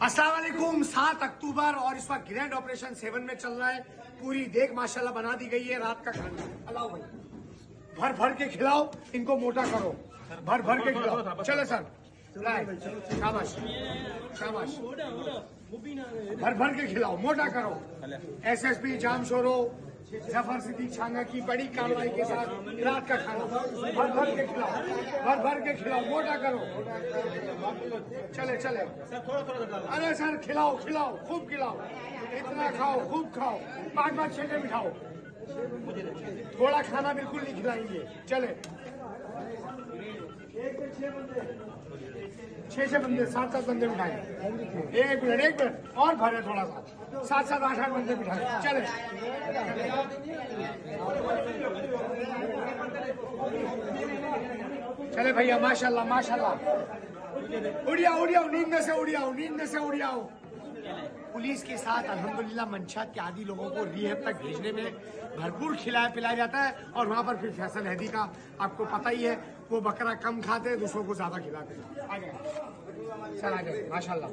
अस्सलाम वालेकुम। 7 अक्टूबर और इस वक्त ग्रैंड ऑपरेशन 7 में चल रहा है। पूरी देख माशाल्लाह बना दी गई है। रात का खाना अलाओ भाई, भर भर के खिलाओ, इनको मोटा करो, भर भर के खिलाओ। चलो सर, शाबाश शाबाश, भर भर के खिलाओ, मोटा करो। SSP जाम शोरो जफर सिद्दीक छांगा की बड़ी कार्रवाई के साथ रात का खाना भर भर के खिलाओ, भर भर के खिलाओ, मोटा करो। चले चले, अरे सर खिलाओ खिलाओ, खूब खिलाओ, इतना खाओ, खूब खाओ, 5-5 छेले बिठाओ। थोड़ा खाना बिल्कुल नहीं खिलाएंगे। चले 6 बंदे, 7 बंदे बिठाए। एक मिनट और भरे, थोड़ा सा 7 8 बंदे बिठाए। चले चले भैया, माशाल्लाह माशाल्लाह। उड़ियाओ उड़ियाओ, नींद में से उड़ियाओ, नींद में से उड़ियाओ। पुलिस के साथ अल्हम्दुलिल्लाह मंशात के आदि लोगों को रिहैब तक भेजने में भरपूर खिलाया पिलाया जाता है। और वहाँ पर फिर फैसल हैदी का आपको पता ही है, वो बकरा कम खाते हैं, दूसरों को ज्यादा खिलाते हैं। आ जाए सर, आ जाए माशाल्लाह।